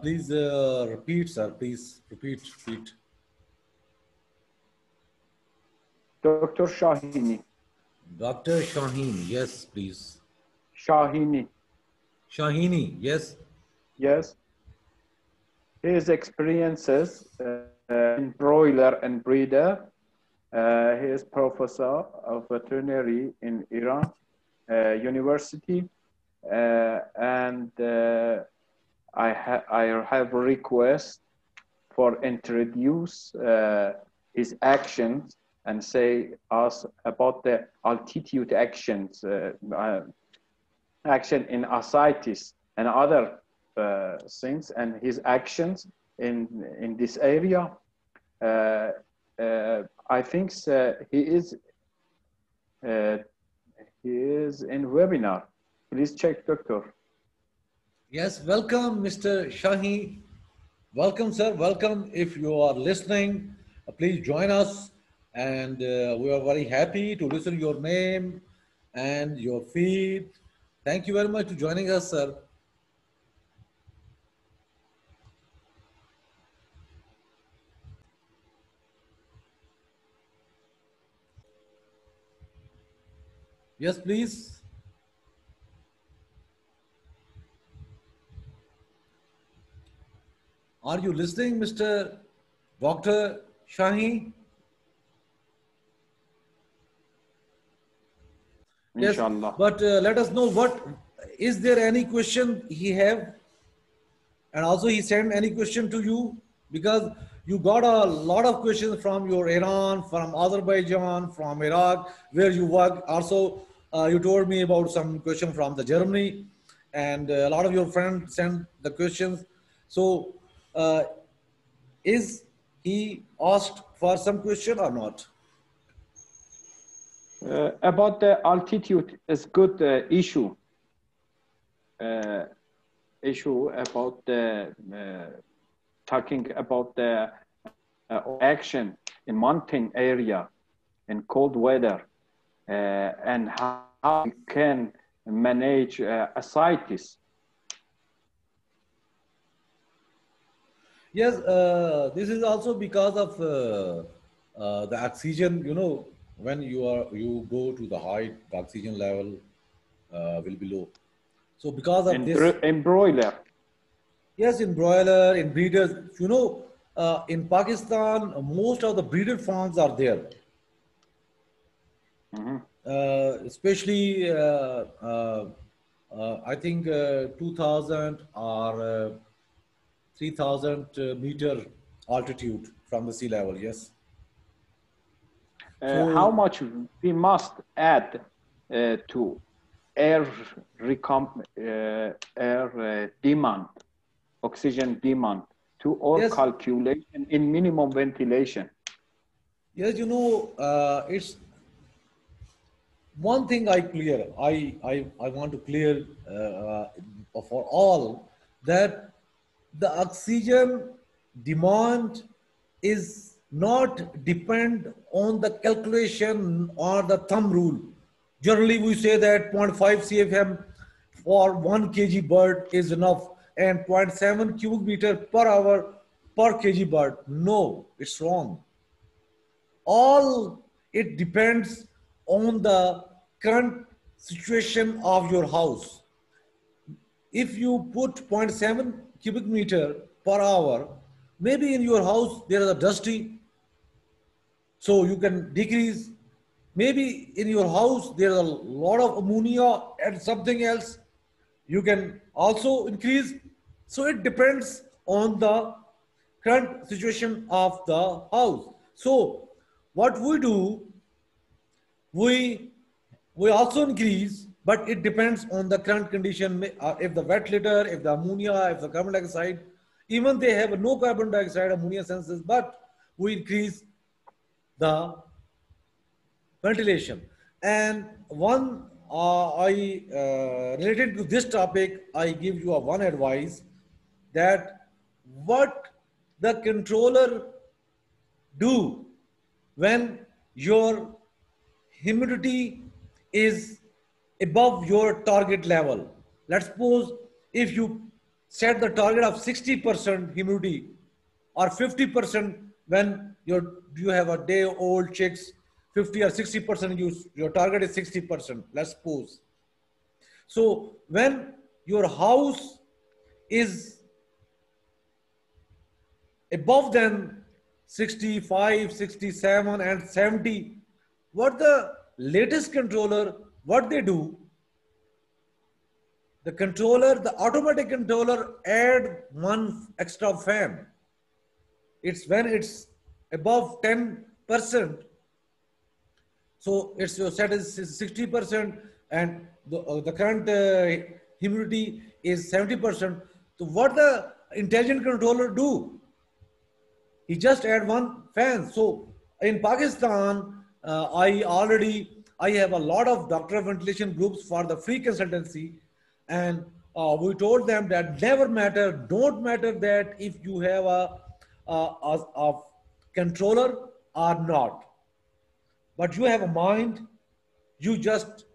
Please repeat, sir. Please repeat. Dr. Shahini. Dr. Shaheen, yes, please. Shahini. Shahini, yes. Yes. His experiences in broiler and breeder. He is professor of veterinary in Iran University, and I have a request for introduce his actions and say us about the altitude actions, action in ascites and other things, and his actions in this area. I think he is in webinar. Please check, doctor. Yes, welcome, Mr. Shahi. Welcome, sir. Welcome. If you are listening, please join us. And we are very happy to listen to your name and your feed. Thank you very much for joining us, sir. Yes, please. Are you listening, Mr. Dr. Shahi? Yes, Inshallah. but let us know what is there any question he have, and also he sent any question to you, because you got a lot of questions from your Iran, from Azerbaijan, from Iraq, where you work. Also, you told me about some question from the Germany, and a lot of your friends sent the questions. So, is he asked for some question or not? About the altitude is good issue. Issue about the talking about the action in mountain area in cold weather and how you can manage ascites. Yes, this is also because of the oxygen. You know, when you go to the height, the oxygen level will be low. So because of this, In broiler. yes, in broiler, in breeders, you know, in Pakistan, most of the breeder farms are there. Mm-hmm. Especially, I think 2000 or 3000 meter altitude from the sea level. Yes. How So much we must add to air demand, oxygen demand to our yes, calculation in minimum ventilation? yes, you know, it's one thing I clear. I want to clear for all that the oxygen demand is not depend on the calculation or the thumb rule. Generally, we say that zero point 0.5 CFM for 1 kg bird is enough, and zero point 0.7 cubic meter per hour per kg bird. No, it's wrong. All it depends on the current situation of your house. If you put zero point 0.7 cubic meter per hour, maybe in your house there is a dusty, so you can decrease. Maybe in your house there is a lot of ammonia and something else, you can also increase. So it depends on the current situation of the house. So what we do, we we also increase, but it depends on the current condition. If the wet litter, if the ammonia, if the carbon dioxide, even they have no carbon dioxide ammonia senses, but we increase the ventilation. And one I related to this topic, I give you a one advice that what the controller do when your humidity is above your target level. Let's suppose if you set the target of 60% humidity or 50% when you have a day old chicks, 50 or 60% your target is 60%, let's suppose. So when your house is above than 65, 67 and 70, what the latest controller, what they do, the controller, the automatic controller add one extra fan. It's when it's above 10%. So it's your set is 60% and the current humidity is 70%. So what the intelligent controller do? He just add one fan. So in Pakistan, I have a lot of doctor ventilation groups for the free consultancy, and we told them that never matter, don't matter that if you have a controller or not, but you have a mind, you just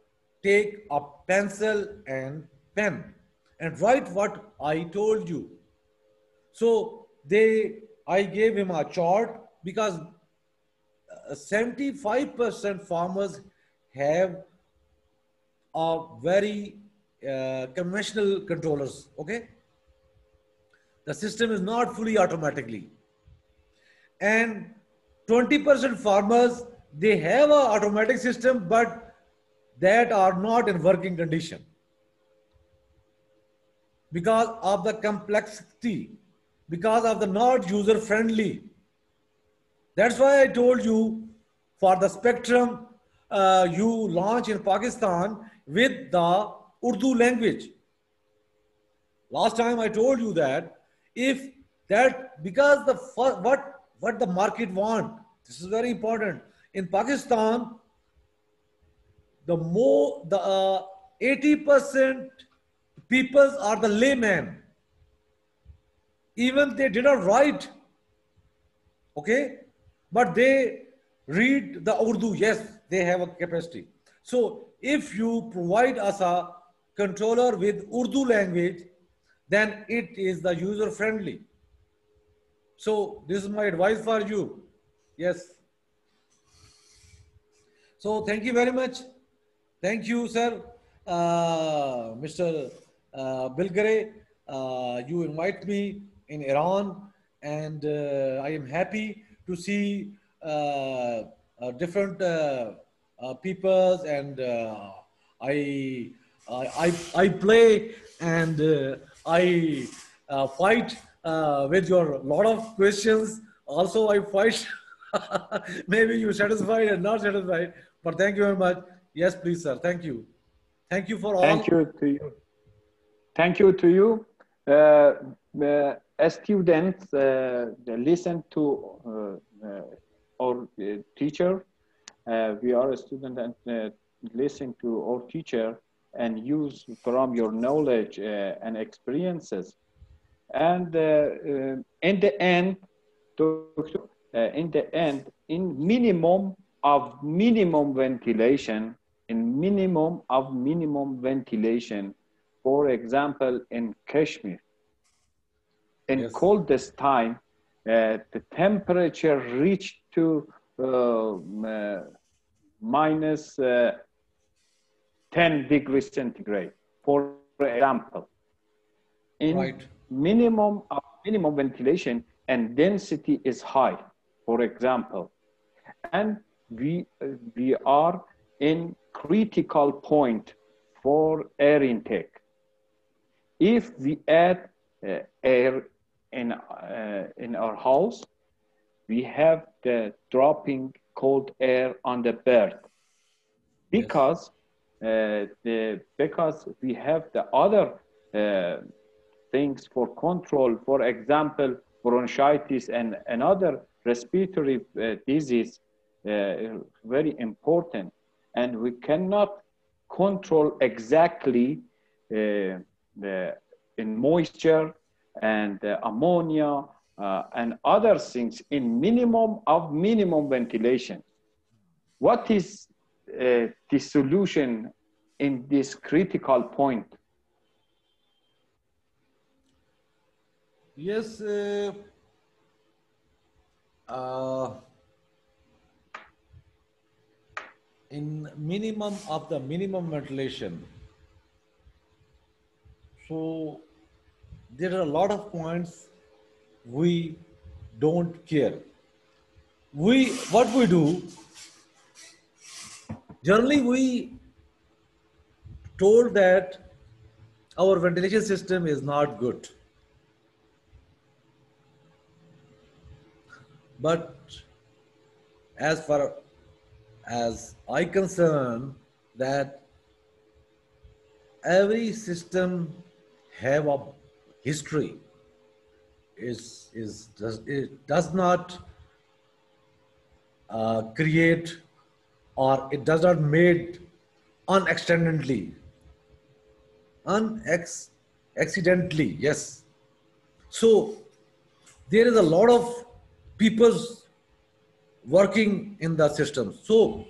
take a pencil and pen and write what I told you. So I gave him a chart because 75% farmers have a very conventional controllers, okay? The system is not fully automatically. And 20% farmers, they have an automatic system, but that are not in working condition because of the complexity, because of the not user friendly. That's why I told you for the spectrum, you launch in Pakistan with the Urdu language. Last time I told you that if that, because what the market want, this is very important. In Pakistan, the 80% people are the layman. Even they did not write, okay? But they read the Urdu, yes, they have a capacity. So if you provide us a controller with Urdu language, then it is the user friendly. So this is my advice for you. Yes. So thank you very much. Thank you, sir. Mr. Bilgare, you invite me in Iran, and I am happy to see different peoples, and I play and I fight with your lot of questions. Also, I fight. Maybe you satisfied and not satisfied, but thank you very much. Yes, please, sir. Thank you. Thank you for all. Thank you to you. Thank you to you. As students listen to our teacher, we are a student and listen to our teacher and use from your knowledge and experiences. And in the end, in minimum of minimum ventilation, for example, in Kashmir, in Yes. coldest time, the temperature reached to minus 10 degrees centigrade, for example. In Right. minimum ventilation and density is high, for example, and we are in critical point for air intake. If we add air in our house, we have the dropping cold air on the bird, because because we have the other things for control, for example, bronchitis and another respiratory disease, very important, and we cannot control exactly in moisture and ammonia and other things in minimum ventilation. What is the solution in this critical point? Yes, uh, in minimum of the minimum ventilation. So there are a lot of points we don't care. What we do generally, we told that our ventilation system is not good, but as far as I concern, that every system have a history. It does not create, or it does not made unaccidentally, unex accidentally. Yes. So there is a lot of people working in the system. So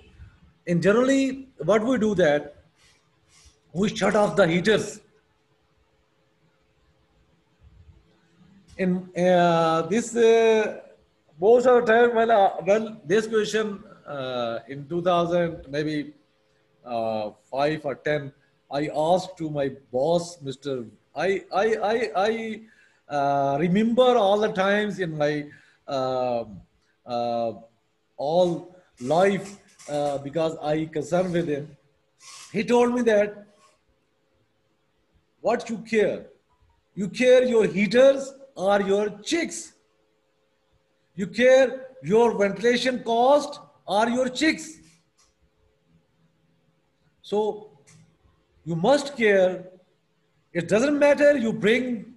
in generally, what we do that we shut off the heaters. In this most of the time, well, this question in 2000 maybe 5 or 10, I asked to my boss, Mr. I remember all the times in my um uh, all life because I concerned with him. He told me that what you care. You care your heaters or your chicks. You care your ventilation cost or your chicks. So you must care. It doesn't matter you bring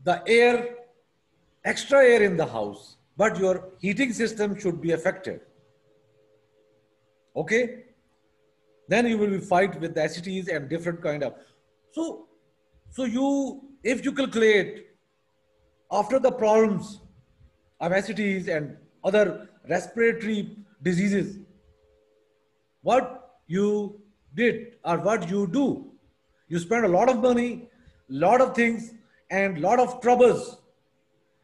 the air, extra air in the house, but your heating system should be affected. Okay? Then you will be fight with the acids and different kind of. So, so you, if you calculate after the problems of acids and other respiratory diseases, what you did or what you do, you spend a lot of money, lot of things, and lot of troubles,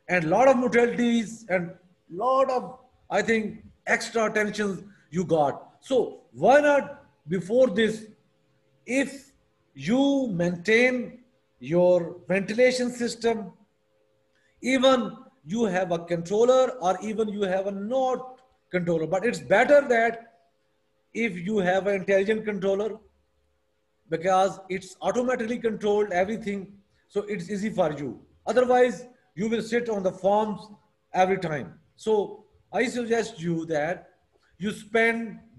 and lot of mortalities, and lot of, I think, extra tensions you got. So why not before this, if you maintain your ventilation system, even you have a controller or even you have a not controller, but it's better that if you have an intelligent controller, because it's automatically controlled everything, so it's easy for you. Otherwise you will sit on the forms every time. So I suggest you that you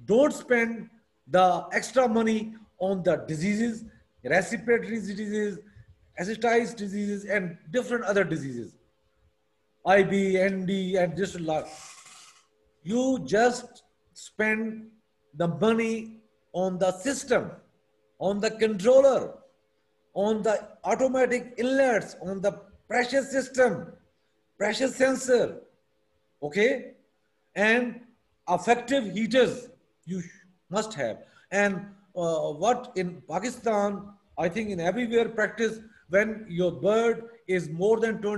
don't spend the extra money on the diseases, respiratory diseases, ascites diseases, and different other diseases, IB, ND, and just a lot. You just spend the money on the system, on the controller, on the automatic inlets, on the pressure system, pressure sensor, okay? And effective heaters you must have. And what in Pakistan, I think in everywhere practice, when your bird is more than 4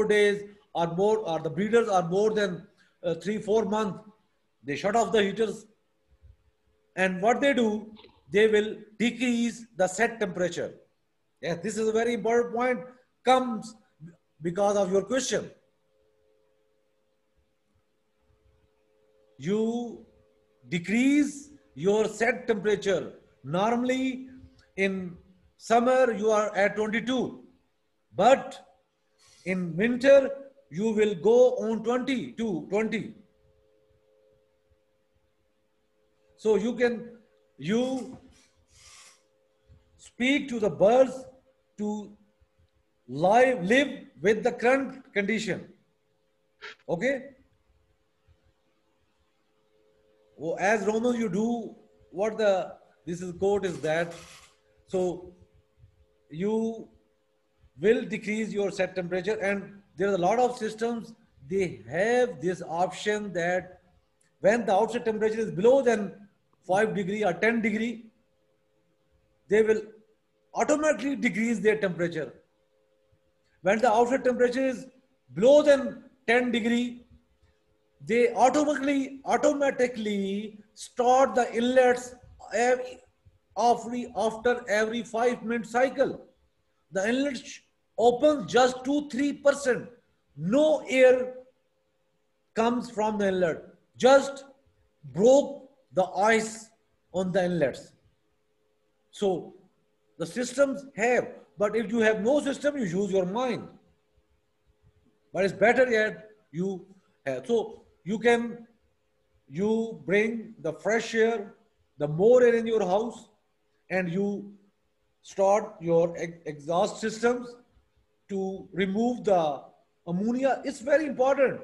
days or more, or the breeders are more than 3 4 months, they shut off the heaters. And what they do, they will decrease the set temperature. Yes, this is a very important point, comes because of your question. You decrease your set temperature. Normally in summer you are at 22, but in winter you will go on 20 to 20. So you speak to the birds to live with the current condition. Okay? Oh, as Roman, you do what the this is quote is that. So you will decrease your set temperature, and there are a lot of systems, they have this option that when the outside temperature is below than 5 degree or 10 degree, they will automatically decrease their temperature. When the outside temperature is below than 10 degree, they automatically start the inlets after every 5-minute cycle. The inlet opens just 2-3%. No air comes from the inlet. Just broke the ice on the inlets. So the systems have, but if you have no system, you use your mind. But it's better yet you have. So you bring the fresh air, the more air in your house, and you start your exhaust systems to remove the ammonia. It's very important.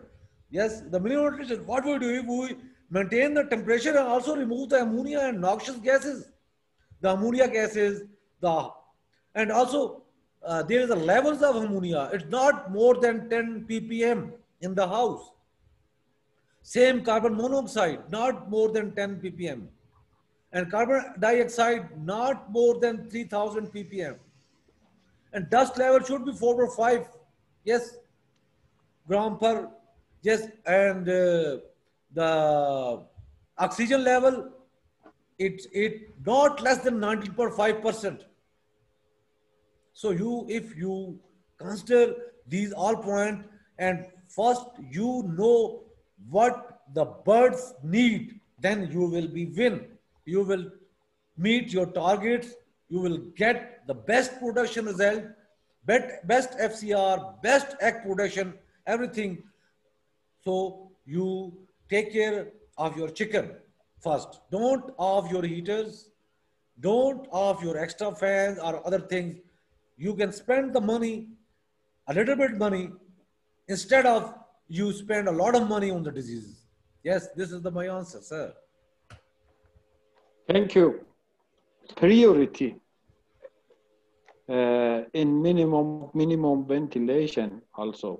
Yes, the minimum nutrition. What we do if we maintain the temperature and also remove the ammonia and noxious gases, the ammonia gases, the and also there is a levels of ammonia. It's not more than 10 ppm in the house. Same carbon monoxide, not more than 10 ppm. And carbon dioxide, not more than 3000 ppm. And dust level should be 4 or 5, yes, gram per, yes, and the oxygen level, it not less than 90.5%. So if you consider these all points, and first you know what the birds need, then you will be win. You will meet your targets. You will get the best production result, best FCR, best egg production, everything. So you take care of your chicken first. Don't off your heaters. Don't off your extra fans or other things. You can spend the money, a little bit money, instead of you spend a lot of money on the diseases. Yes, this is my answer, sir. Thank you. Priority in minimum ventilation also.